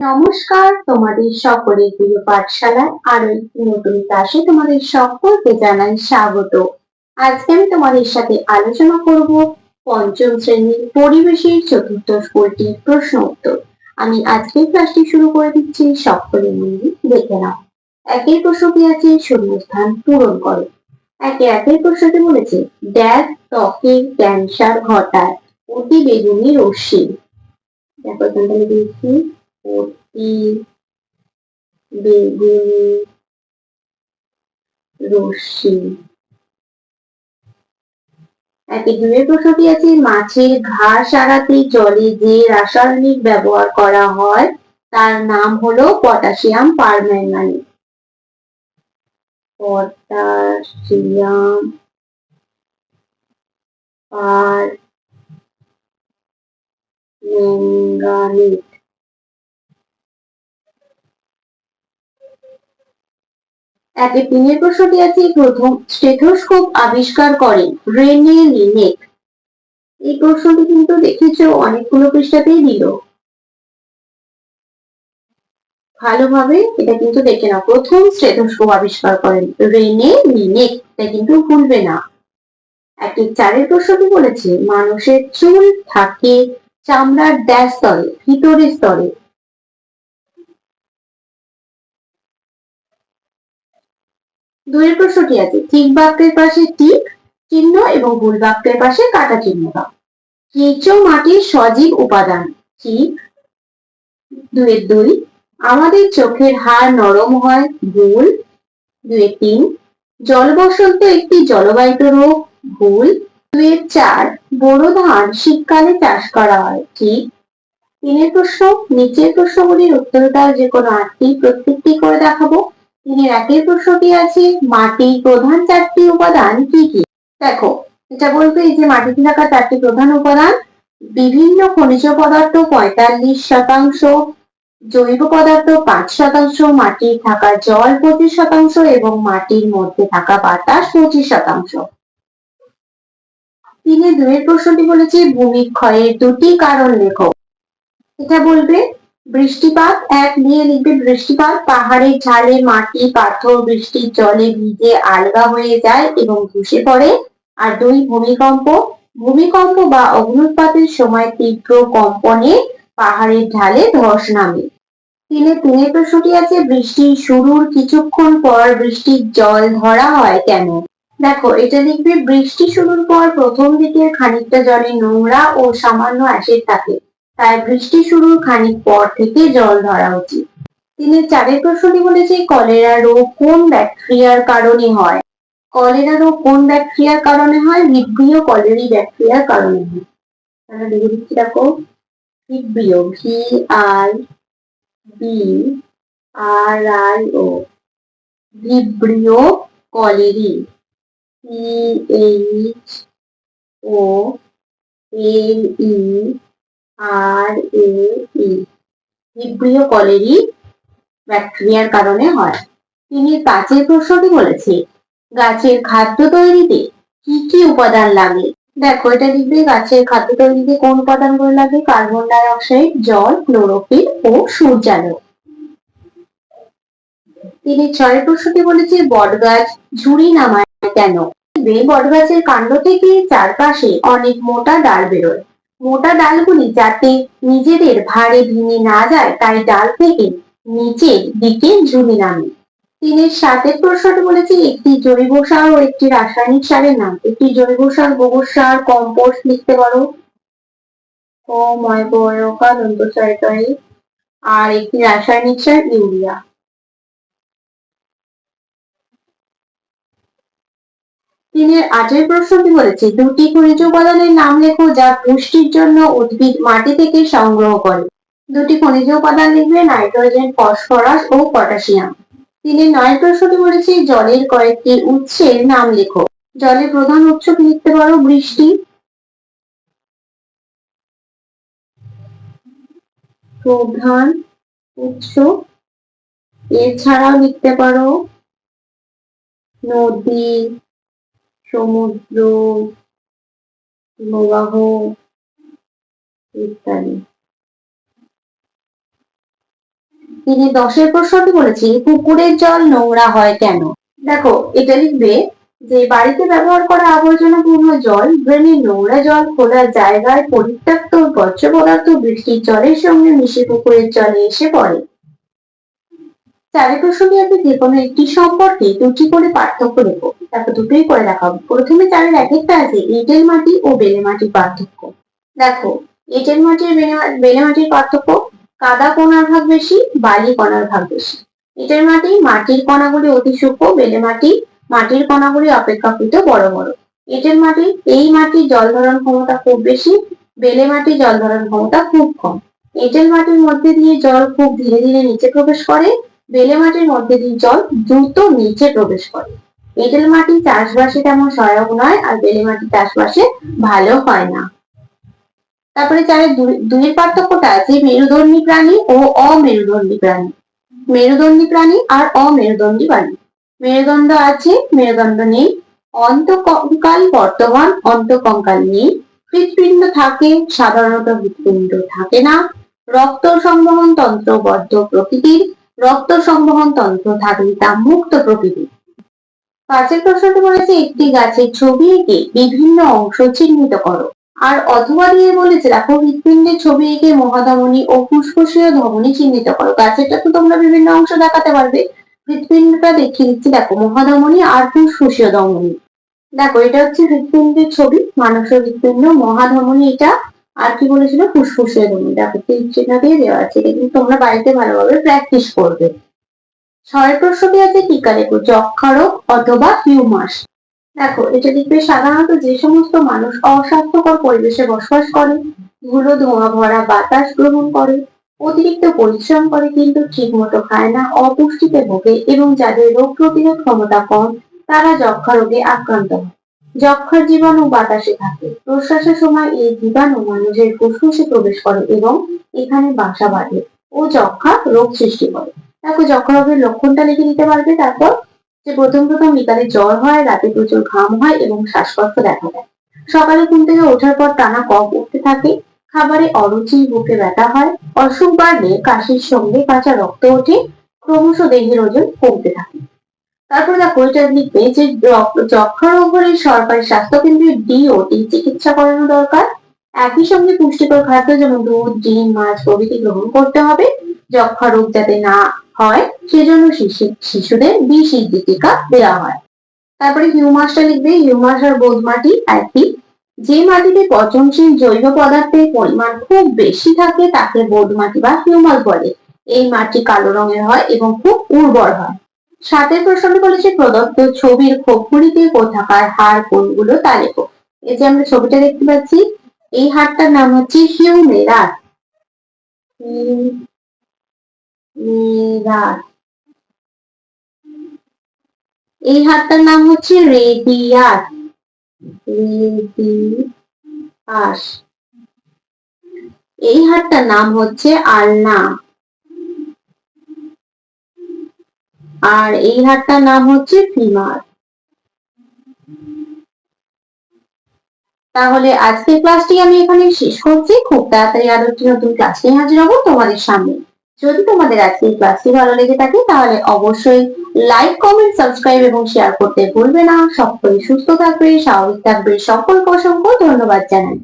নমস্কার, তোমাদের সকলের প্রিয় পাঠশালায় আরো একটি নতুন ক্লাসে তোমাদের সকলকে জানাই স্বাগত। আজকে আমি তোমাদের সাথে আলোচনা করব পঞ্চম শ্রেণীর পরিবেশের চতুর্থ স্কুলটির প্রশ্ন উত্তর। আমি আজকের ক্লাসটি শুরু করে দিচ্ছি, সকলে মিলে দেখে নাও। একের প্রশ্নটি আছে শূন্যস্থান পূরণ করো। একের প্রশ্নটি বলেছে ড্যাশ ত্বকে ক্যান্সার ঘটায় অতি বেগুনি রশ্মি। দেখো এখানটা লিখেছি অতি বেগুনি রশ্মি। দুইয়ের প্রশ্নটি আছে মাছের ঘা সারাতে জলে যে রাসায়নিক ব্যবহার করা হয় তার নাম হলো পটাশিয়াম পারম্যাঙ্গানেট। Potassium permanganate. তিনের প্রশ্নটি আছে প্রথম স্টেথোস্কোপ আবিষ্কার করেন রেনে লিনেক। এই প্রশ্নটি কিন্তু দেখেছো অনেকগুলো পৃষ্ঠাতেই দিল, ভালোভাবে এটা কিন্তু দেখে নাও। প্রথম স্টেথোস্কোপ আবিষ্কার করেন রেনে লিনেক, এটা কিন্তু ভুলবে না। চারের প্রশ্নটি বলেছে মানুষের চুল থাকে চামড়ার ড্যাশ স্তরে, ভিতরের স্তরে। দুইয়ের প্রশ্নটি আছে ঠিক বাক্যের পাশে টিক চিহ্ন এবং ভুল বাক্যের পাশে কাটা চিহ্ন দাও। কেঁচো মাটির সজীব উপাদান, ঠিক। দুইয়ের দুই আমাদের চোখের হাড় নরম হয়, ভুল। দুইয়ের তিন জলবসন্ত একটি জলবাহিত রোগ, ভুল। দুইয়ের চার বোরো ধান শীতকালে চাষ করা হয়, ঠিক। তিনের প্রশ্ন নিচের প্রশ্নগুলির উত্তর দাও যে কোনো আটটি, প্রত্যেকটি করে দেখাবো। তিনের একের প্রশ্নটি আছে মাটির প্রধান চারটি উপাদান কি কি। দেখো এটা বলবে এই যে মাটিতে থাকা চারটি প্রধান উপাদান বিভিন্ন খনিজ পদার্থ 45%, জৈব পদার্থ 5%, মাটির থাকা জল 25% এবং মাটির মধ্যে থাকা বাতাস 25%। দুইয়ের প্রশ্নটি বলেছে ভূমিক্ষয়ের দুটি কারণ লেখো। এটা বলবে বৃষ্টিপাত, এক নিয়ে লিখবে বৃষ্টিপাত পাহাড়ের ঢালে মাটি পাথর বৃষ্টির জলে ভিজে আলগা হয়ে যায় এবং ধসে পড়ে। আর দুই ভূমিকম্প, ভূমিকম্প বা অগ্নুৎপাতের সময় তীব্র কম্পনে পাহাড়ের ঢালে ধস নামে। তিনের প্রশ্নটি আছে বৃষ্টির শুরুর কিছুক্ষণ পর বৃষ্টির জল ধরা হয় কেন। দেখো এটা লিখবে বৃষ্টি শুরুর পর প্রথম দিকে খানিকটা জলে নোংরা ও সামান্য অ্যাসিড থাকে, তাই বৃষ্টি শুরুর খানিক পর থেকে জল ধরা উচিত। চারের প্রশ্নটি বলেছে কলেরা রোগ কোন ব্যাকটেরিয়ার কারণে হয়। কলেরা রোগ কোন ব্যাকটেরিয়ার কারণে হয়, ভিব্রিও কলেরি ব্যাকটেরিয়ার কারণে হয়। তাহলে লিখে দিচ্ছি, দেখো Vibrio, VIBRIO, Vibrio colliery, CHOLERAE, Vibrio colliery ব্যাকটেরিয়ার কারণে হয়। পাঁচের প্রশ্নটি বলেছে গাছের খাদ্য তৈরিতে কি কি উপাদান লাগে। দেখো এটা লিখবে গাছের খাদ্য তৈরিতে কোন উপাদানগুলো লাগে, কার্বন ডাই অক্সাইড, জল, ক্লোরোফিল ও সূর্যালোক। ছয়ের প্রশ্নটি বলেছে বট গাছ ঝুড়ি নামায় কেন। বট গাছের কাণ্ড থেকে চারপাশে অনেক মোটা ডাল বেরোয়, মোটা ডালগুলি যাতে নিজেদের ভারে ভেঙে না যায় তাই ডাল থেকে নিচের দিকে ঝুড়ি নামে। সাতের প্রশ্নটি বলেছি একটি জৈব সার ও একটি রাসায়নিক সারের নাম। একটি জৈব সার গোবর সার, কম্পোস্ট লিখতে পারো, আর একটি রাসায়নিক সার ইউরিয়া। আটের প্রশ্নটি বলেছে দুটি খনিজ উপাদানের নাম লেখো যা পুষ্টির জন্য উদ্ভিদ মাটি থেকে সংগ্রহ করে। দুটি খনিজ উপাদান লিখবে নাইট্রোজেন, ফসফরাস ও পটাশিয়াম। নয় প্রশ্নটি বলেছে জলের কয়েকটি উৎসের নাম লেখো। জলের প্রধান উৎস লিখতে পারো বৃষ্টি, প্রধান উৎস। এছাড়াও লিখতে পারো নদী, সমুদ্র, প্রবাহ ইত্যাদি। তিনি 10-এর প্রশ্নটি বলেছি পুকুরের জল নোংরা হয় কেন। দেখো এটা লিখবে যে বাড়িতে ব্যবহার করা আবর্জনাপূর্ণ জল, ড্রেনের নোংরা জল, খোলা জায়গায় পরিত্যক্ত বর্জ্য পদার্থ বৃষ্টির জলের সঙ্গে মিশে পুকুরের জলে এসে পড়ে। 4 প্রশ্নটি আছে যে কোনো একটি সম্পর্কে দুটি করে পার্থক্য লেখো। তারপর দুটোই করে দেখাবো। প্রথমে 4-এর এক একটা আছে এঁটেল মাটি ও বেলে মাটির পার্থক্য। দেখো এঁটেল মাটি আর বেলে মাটির পার্থক্য, কাদা কণার ভাগ বেশি, বালি কণার ভাগ বেশি। এঁটেল মাটি মাটির কণাগুলি অতি সূক্ষ্ম, বেলে মাটি মাটির কণাগুলি অপেক্ষাকৃত বড় বড়। এঁটেল মাটি এই মাটির জল ধারণ ক্ষমতা খুব বেশি, বেলে মাটির জল ধারণ ক্ষমতা খুব কম। এঁটেল মাটির মধ্যে দিয়ে জল খুব ধীরে ধীরে নিচে প্রবেশ করে, বেলে মাটির মধ্যে দিয়ে জল দ্রুত নিচে প্রবেশ করে। এঁটেল মাটি চাষবাসে তেমন সহায়ক নয়, আর বেলে মাটি চাষবাসে ভালো হয় না। তারপরে 4-এর 2-এর পার্থক্যটা আছে মেরুদণ্ডী প্রাণী ও অমেরুদণ্ডী প্রাণী। মেরুদণ্ডী প্রাণী আর অমেরুদণ্ডী প্রাণী। মেরুদণ্ড আছে, মেরুদণ্ড নেই। অন্তঃকঙ্কাল বর্তমান, অন্তঃকঙ্কাল নেই। হৃৎপিণ্ড থাকে, সাধারণত হৃৎপিণ্ড থাকে না। রক্ত সংবহন তন্ত্র বদ্ধ প্রকৃতির, রক্ত সংবহন তন্ত্র থাকলে তা মুক্ত প্রকৃতির। 5-এর প্রশ্নটি বলেছে একটি গাছের ছবি এঁকে বিভিন্ন অংশ চিহ্নিত করো। আর অথবা দিয়ে বলেছে দেখো হৃৎপিণ্ডের ছবি এঁকে মহাধমনী ও ফুসফুসীয় ধমনী চিহ্নিত করো। গাছেরটা তো তোমরা বিভিন্ন অংশ দেখাতে পারবে, হৃৎপিণ্ডটা দেখিয়ে দিচ্ছি। দেখো মহাধমনী আর ফুসফুসীয় ধমনী। দেখো এটা হচ্ছে হৃৎপিণ্ডের ছবি, মানুষের হৃৎপিণ্ড, মহাধমনী এটা, আর কি বলেছিল ফুসফুসীয় ধমনী। দেখো তীর চিহ্ন দিয়ে দেওয়া আছে, এটা কিন্তু তোমরা বাড়িতে ভালোভাবে প্র্যাকটিস করবে। 6-এর প্রশ্নটি আছে টিকা লেখো, যক্ষা রোগ অথবা হিউমাস। দেখো এটা লিখবে সাধারণত যে সমস্ত মানুষ অস্বাস্থ্যকর পরিবেশে বসবাস করে, ধুলো ধোঁয়া ভরা বাতাস গ্রহণ করে, অতিরিক্ত পরিশ্রম করে কিন্তু ঠিক মতো খায় না, অপুষ্টিতে ভোগে এবং যাদের রোগ প্রতিরোধ ক্ষমতা কম, তারা যক্ষা রোগে আক্রান্ত হয়। যক্ষার জীবাণু বাতাসে থাকে, প্রশ্বাসের সময় এই জীবাণু মানুষের ফুসফুসে প্রবেশ করে এবং এখানে বাসা বাঁধে ও যক্ষা রোগ সৃষ্টি করে। দেখো যক্ষা রোগের লক্ষণটা লিখে দিতে পারবে। তারপর যে প্রথম বিকালে জ্বর হয়, রাতে প্রচুর ঘাম হয় এবং শ্বাসকষ্ট দেখা দেয়। সকালে ঘুম থেকে ওঠার পর টানা কফ উঠতে থাকে, খাবারে অরুচি, বুকে ব্যথা হয়, অসুখ বাড়লে কাশির সঙ্গে কাঁচা রক্ত ওঠে, ক্রমশ দেহের ওজন কমতে থাকে। তারপর দেখো এটা লিখবে যে যক্ষা রোগ হলে সরকারি স্বাস্থ্য কেন্দ্রে ডিওটি চিকিৎসা করানো দরকার। একই সঙ্গে পুষ্টিকর খাদ্য যেমন দুধ, ডিম, মাছ প্রভৃতি গ্রহণ করতে হবে। যক্ষা রোগ যাতে না হয় সেজন্য শিশুদের BCG টিকা দেওয়া হয়। তারপরে হিউমাসটা লিখবে, হিউমাস আর বোধ মাটি একই। যে মাটিতে পচনশীল জৈব পদার্থের পরিমাণ খুব বেশি থাকে তাকে বোধ মাটি বা হিউমাস বলে। এই মাটি কালো রঙের হয় এবং খুব উর্বর হয়। 7-এর প্রশ্নটি বলেছে প্রদত্ত ছবির খোপগুলিতে কোথাকার হাড় কোনগুলো তা লেখো। এই যে আমরা ছবিটা দেখতে পাচ্ছি, এই হাড়টার নাম হচ্ছে হিউমেরাস। এই হাড়টার নাম হচ্ছে রেডিয়াস। এই হাড়টার নাম হচ্ছে আলনা, আর এই হাড়টার নাম হচ্ছে ফিমার। তাহলে আজকের ক্লাসটি আমি এখানে শেষ করছি। খুব তাড়াতাড়ি আরো একটি নতুন ক্লাস নিয়ে হাজির হবো তোমাদের সামনে। যদি তোমাদের আজকের ক্লাসটি ভালো লেগে থাকে তাহলে অবশ্যই লাইক, কমেন্ট, সাবস্ক্রাইব এবং শেয়ার করতে ভুলবে না। সকলেই সুস্থ থাকবে, স্বাভাবিক থাকবে। সকলকে অসংখ্য ধন্যবাদ জানাই।